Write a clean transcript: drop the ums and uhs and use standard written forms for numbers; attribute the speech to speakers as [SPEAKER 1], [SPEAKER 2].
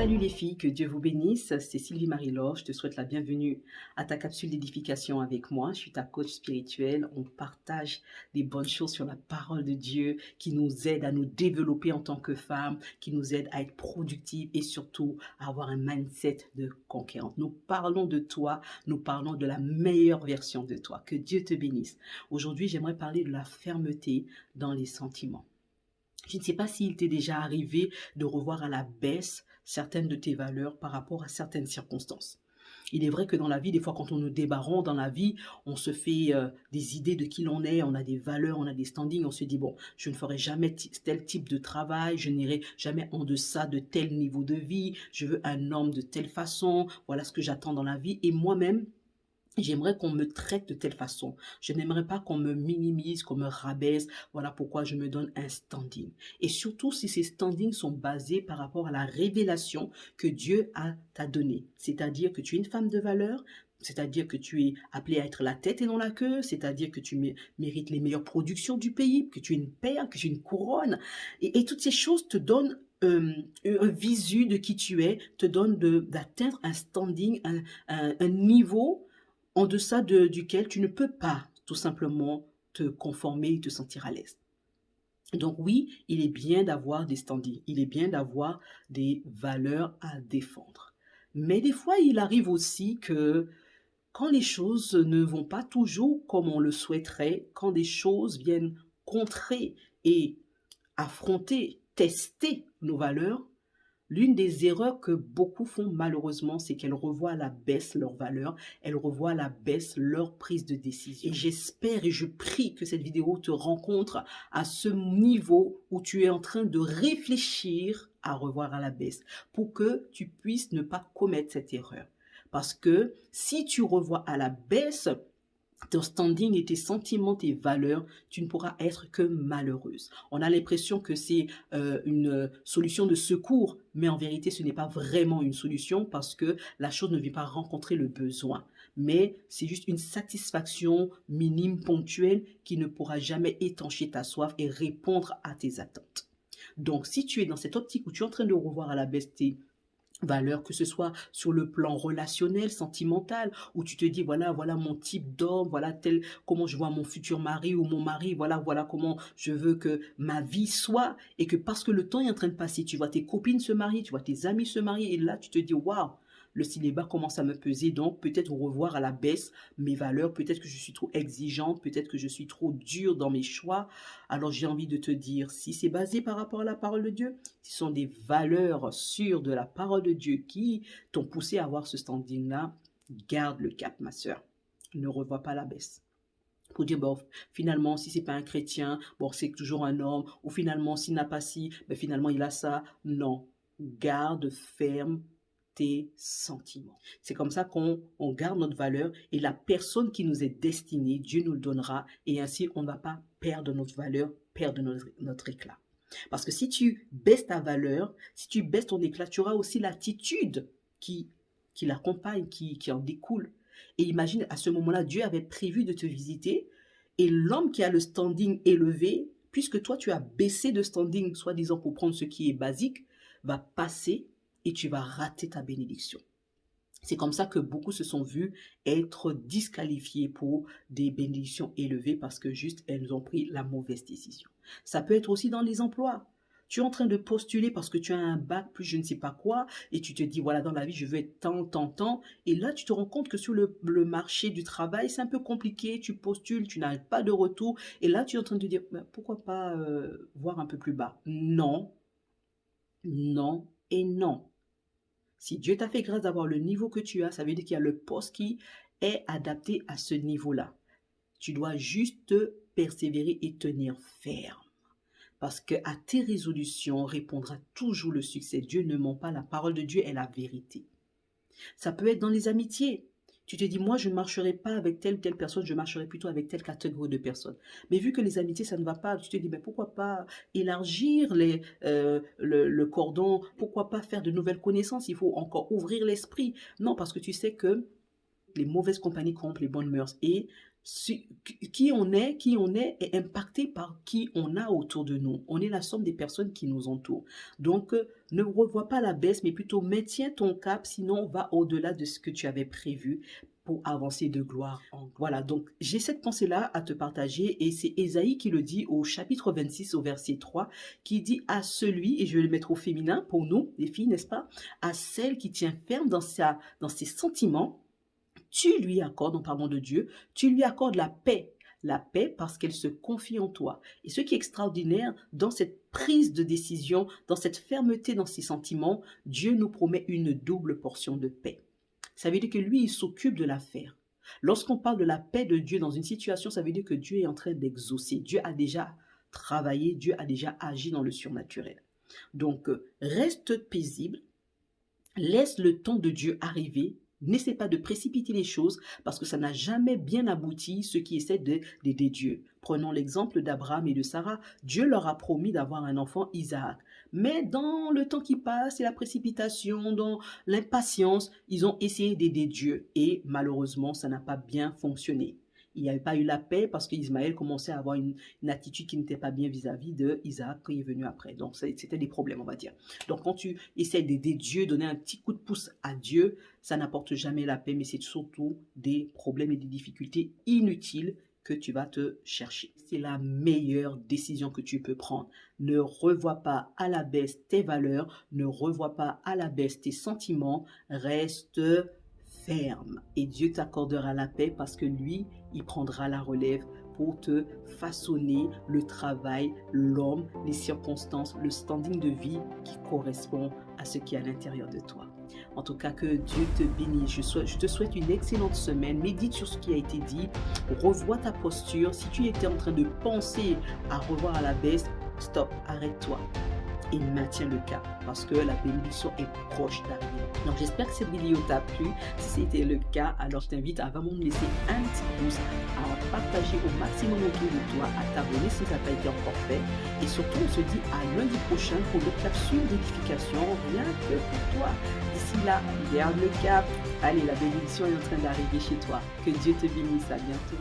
[SPEAKER 1] Salut les filles, que Dieu vous bénisse. C'est Sylvie Marie-Laure. Je te souhaite la bienvenue à ta capsule d'édification avec moi. Je suis ta coach spirituelle. On partage des bonnes choses sur la parole de Dieu qui nous aide à nous développer en tant que femmes, qui nous aide à être productives et surtout à avoir un mindset de conquérante. Nous parlons de toi, nous parlons de la meilleure version de toi. Que Dieu te bénisse. Aujourd'hui, j'aimerais parler de la fermeté dans les sentiments. Je ne sais pas s'il t'est déjà arrivé de revoir à la baisse certaines de tes valeurs par rapport à certaines circonstances. Il est vrai que dans la vie, des fois, quand on nous débarrons dans la vie, on se fait des idées de qui l'on est, on a des valeurs, on a des standings, on se dit, bon, je ne ferai jamais tel type de travail, je n'irai jamais en deçà de tel niveau de vie, je veux un homme de telle façon, voilà ce que j'attends dans la vie. Et moi-même, j'aimerais qu'on me traite de telle façon. Je n'aimerais pas qu'on me minimise, qu'on me rabaisse. Voilà pourquoi je me donne un standing. Et surtout si ces standings sont basés par rapport à la révélation que Dieu t'a donnée. C'est-à-dire que tu es une femme de valeur, c'est-à-dire que tu es appelée à être la tête et non la queue, c'est-à-dire que tu mérites les meilleures productions du pays, que tu es une paire, que tu es une couronne. Et toutes ces choses te donnent un visu de qui tu es, te donnent d'atteindre un standing, un niveau en deçà duquel tu ne peux pas tout simplement te conformer et te sentir à l'aise. Donc oui, il est bien d'avoir des standings, il est bien d'avoir des valeurs à défendre. Mais des fois, il arrive aussi que quand les choses ne vont pas toujours comme on le souhaiterait, quand des choses viennent contrer et affronter, tester nos valeurs, l'une des erreurs que beaucoup font malheureusement, c'est qu'elles revoient à la baisse leurs valeurs, elles revoient à la baisse leur prise de décision. Et j'espère et je prie que cette vidéo te rencontre à ce niveau où tu es en train de réfléchir à revoir à la baisse pour que tu puisses ne pas commettre cette erreur. Parce que si tu revois à la baisse ton standing et tes sentiments, tes valeurs, tu ne pourras être que malheureuse. On a l'impression que c'est une solution de secours, mais en vérité, ce n'est pas vraiment une solution parce que la chose ne vient pas rencontrer le besoin. Mais c'est juste une satisfaction minime, ponctuelle, qui ne pourra jamais étancher ta soif et répondre à tes attentes. Donc, si tu es dans cette optique où tu es en train de revoir à la baisse tes valeurs, que ce soit sur le plan relationnel, sentimental, où tu te dis, voilà mon type d'homme, voilà comment je vois mon futur mari ou mon mari, voilà comment je veux que ma vie soit, et que parce que le temps est en train de passer, tu vois tes copines se marier, tu vois tes amis se marier, et là tu te dis, waouh, le célibat commence à me peser, donc peut-être revoir à la baisse mes valeurs, peut-être que je suis trop exigeante, peut-être que je suis trop dure dans mes choix. Alors j'ai envie de te dire, si c'est basé par rapport à la parole de Dieu, ce sont des valeurs sûres de la parole de Dieu qui t'ont poussé à avoir ce standing-là, garde le cap, ma sœur. Ne revois pas la baisse. Pour dire, bon, finalement, si c'est pas un chrétien, bon, c'est toujours un homme, ou finalement, s'il n'a pas ci, ben, finalement, il a ça. Non. Garde ferme tes sentiments. C'est comme ça qu'on garde notre valeur et la personne qui nous est destinée, Dieu nous le donnera et ainsi on ne va pas perdre notre valeur, perdre notre éclat. Parce que si tu baisses ta valeur, si tu baisses ton éclat, tu auras aussi l'attitude qui l'accompagne, qui en découle. Et imagine, à ce moment-là, Dieu avait prévu de te visiter et l'homme qui a le standing élevé, puisque toi tu as baissé de standing, soi-disant pour prendre ce qui est basique, va passer et tu vas rater ta bénédiction. C'est comme ça que beaucoup se sont vus être disqualifiés pour des bénédictions élevées parce que juste elles ont pris la mauvaise décision. Ça peut être aussi dans les emplois. Tu es en train de postuler parce que tu as un bac plus je ne sais pas quoi et tu te dis voilà dans la vie je veux être tant et là tu te rends compte que sur le marché du travail c'est un peu compliqué, tu postules, tu n'as pas de retour et là tu es en train de te dire pourquoi pas voir un peu plus bas. Non, non et non. Si Dieu t'a fait grâce d'avoir le niveau que tu as, ça veut dire qu'il y a le poste qui est adapté à ce niveau-là. Tu dois juste persévérer et tenir ferme. Parce qu'à tes résolutions répondra toujours le succès. Dieu ne ment pas, la parole de Dieu est la vérité. Ça peut être dans les amitiés. Tu te dis, moi, je ne marcherai pas avec telle ou telle personne, je marcherai plutôt avec telle catégorie de personnes. Mais vu que les amitiés, ça ne va pas, tu te dis, mais pourquoi pas élargir le cordon, pourquoi pas faire de nouvelles connaissances, il faut encore ouvrir l'esprit. Non, parce que tu sais que les mauvaises compagnies corrompent les bonnes mœurs. Et qui on est impacté par qui on a autour de nous. On est la somme des personnes qui nous entourent. Donc, ne revois pas la baisse, mais plutôt maintiens ton cap, sinon va au-delà de ce que tu avais prévu pour avancer de gloire en gloire. Voilà, donc j'ai cette pensée-là à te partager et c'est Ésaïe qui le dit au chapitre 26 au verset 3 qui dit à celui, et je vais le mettre au féminin pour nous, les filles, n'est-ce pas, à celle qui tient ferme dans ses sentiments, tu lui accordes, en parlant de Dieu, tu lui accordes la paix. La paix parce qu'elle se confie en toi. Et ce qui est extraordinaire dans cette prise de décision, dans cette fermeté dans ses sentiments, Dieu nous promet une double portion de paix. Ça veut dire que lui, il s'occupe de l'affaire. Lorsqu'on parle de la paix de Dieu dans une situation, ça veut dire que Dieu est en train d'exaucer. Dieu a déjà travaillé, Dieu a déjà agi dans le surnaturel. Donc, reste paisible, laisse le temps de Dieu arriver. N'essaie pas de précipiter les choses parce que ça n'a jamais bien abouti ceux qui essaient d'aider Dieu. Prenons l'exemple d'Abraham et de Sarah. Dieu leur a promis d'avoir un enfant, Isaac. Mais dans le temps qui passe et la précipitation, dans l'impatience, ils ont essayé d'aider Dieu et malheureusement, ça n'a pas bien fonctionné. Il n'y avait pas eu la paix parce qu'Ismaël commençait à avoir une attitude qui n'était pas bien vis-à-vis de Isaac qui est venu après. Donc, c'était des problèmes, on va dire. Donc, quand tu essaies d'aider Dieu, donner un petit coup de pouce à Dieu, ça n'apporte jamais la paix, mais c'est surtout des problèmes et des difficultés inutiles que tu vas te chercher. C'est la meilleure décision que tu peux prendre. Ne revois pas à la baisse tes valeurs, ne revois pas à la baisse tes sentiments, reste ferme et Dieu t'accordera la paix parce que lui, il prendra la relève pour te façonner le travail, l'homme, les circonstances, le standing de vie qui correspond à ce qui est à l'intérieur de toi. En tout cas, que Dieu te bénisse. Je te souhaite une excellente semaine. Médite sur ce qui a été dit. Revois ta posture. Si tu étais en train de penser à revoir à la baisse, stop, arrête-toi et maintiens le cap parce que la bénédiction est proche d'arriver. Donc j'espère que cette vidéo t'a plu. Si c'était le cas, alors je t'invite à vraiment me laisser un petit pouce, à partager au maximum autour de toi, à t'abonner si ça n'a pas été encore fait. Et surtout, on se dit à lundi prochain pour d'autres capsules d'édification, rien que pour toi. D'ici là, garde le cap. Allez, la bénédiction est en train d'arriver chez toi. Que Dieu te bénisse. À bientôt.